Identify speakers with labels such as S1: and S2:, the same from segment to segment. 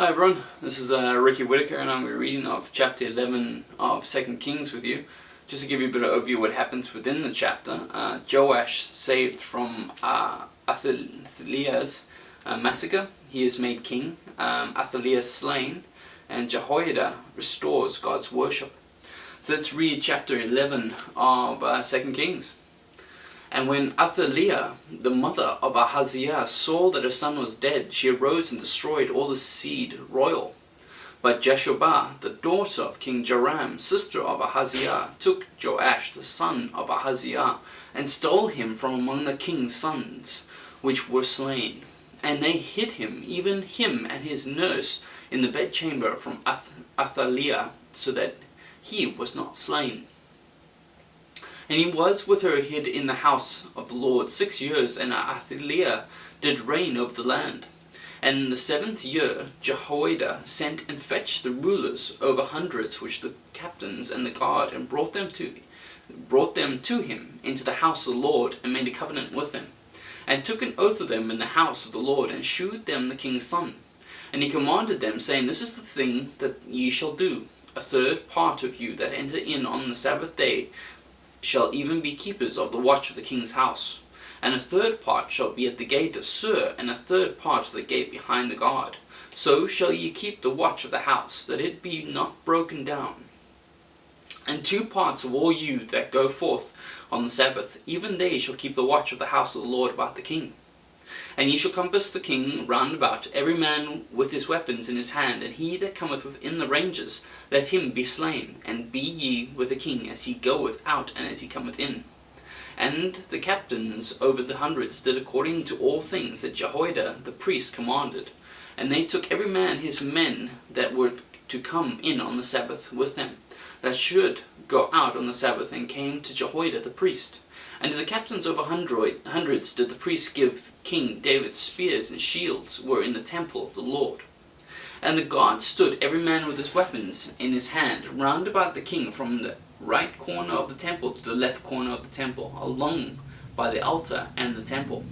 S1: Hi everyone, this is Ricky Whitaker and I'm reading of chapter 11 of 2 Kings with you. Just to give you a bit of overview of what happens within the chapter. Joash, saved from Athaliah's massacre, he is made king. Athaliah slain, and Jehoida restores God's worship. So let's read chapter 11 of 2 Kings. And when Athaliah, the mother of Ahaziah, saw that her son was dead, she arose and destroyed all the seed royal. But Jeshobah, the daughter of King Joram, sister of Ahaziah, took Joash, the son of Ahaziah, and stole him from among the king's sons, which were slain. And they hid him, even him and his nurse, in the bedchamber from Athaliah, so that he was not slain. And he was with her hid in the house of the Lord 6 years, and Athaliah did reign over the land. And in the 7th year Jehoida sent and fetched the rulers over hundreds, which the captains and the guard, and brought them to him into the house of the Lord, and made a covenant with them, and took an oath of them in the house of the Lord, and shewed them the king's son. And he commanded them, saying, This is the thing that ye shall do. A third part of you that enter in on the Sabbath day shall even be keepers of the watch of the king's house. And a third part shall be at the gate of Sur, and a third part of the gate behind the guard. So shall ye keep the watch of the house, that it be not broken down. And 2 parts of all you that go forth on the Sabbath, even they shall keep the watch of the house of the Lord about the king. And ye shall compass the king round about, every man with his weapons in his hand, and he that cometh within the ranges, let him be slain, and be ye with the king as he goeth out and as he cometh in. And the captains over the hundreds did according to all things that Jehoida the priest commanded. And they took every man his men that were to come in on the Sabbath with them, that should go out on the Sabbath, and came to Jehoida the priest. And to the captains over hundreds did the priests give King David's spears and shields were in the temple of the Lord. And the guard stood every man with his weapons in his hand round about the king, from the right corner of the temple to the left corner of the temple, along by the altar and the temple.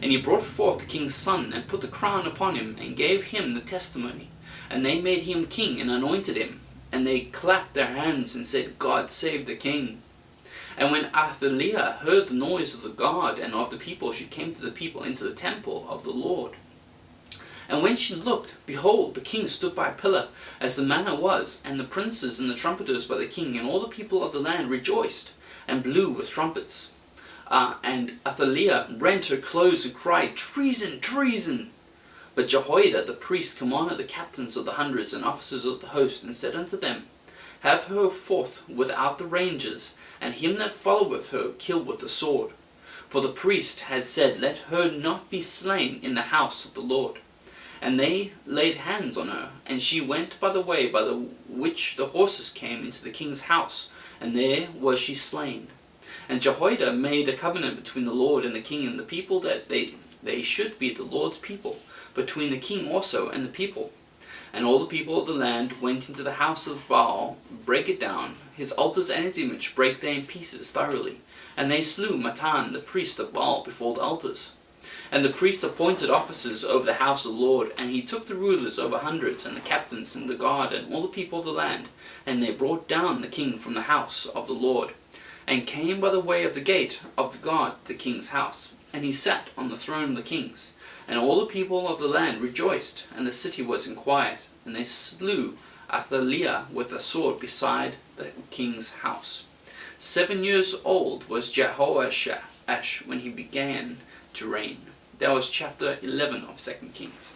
S1: And he brought forth the king's son, and put the crown upon him, and gave him the testimony. And they made him king, and anointed him. And they clapped their hands, and said, God save the king. And when Athaliah heard the noise of the guard and of the people, she came to the people into the temple of the Lord. And when she looked, behold, the king stood by a pillar, as the manner was, and the princes and the trumpeters by the king, and all the people of the land rejoiced, and blew with trumpets. And Athaliah rent her clothes and cried, Treason, treason! But Jehoida the priest commanded the captains of the hundreds and officers of the host, and said unto them, Have her forth without the ranges, and him that followeth her kill with the sword. For the priest had said, Let her not be slain in the house of the Lord. And they laid hands on her, and she went by the way by the which the horses came into the king's house, and there was she slain. And Jehoida made a covenant between the Lord and the king and the people, that they should be the Lord's people, between the king also and the people. And all the people of the land went into the house of Baal, brake it down, his altars and his image brake they in pieces thoroughly. And they slew Matan the priest of Baal before the altars. And the priest appointed officers over the house of the Lord, and he took the rulers over hundreds, and the captains, and the guard, and all the people of the land, and they brought down the king from the house of the Lord, and came by the way of the gate of the guard to the king's house. And he sat on the throne of the kings. And all the people of the land rejoiced, and the city was in quiet, and they slew Athaliah with a sword beside the king's house. 7 years old was Jehoash when he began to reign. That was chapter 11 of 2 Kings.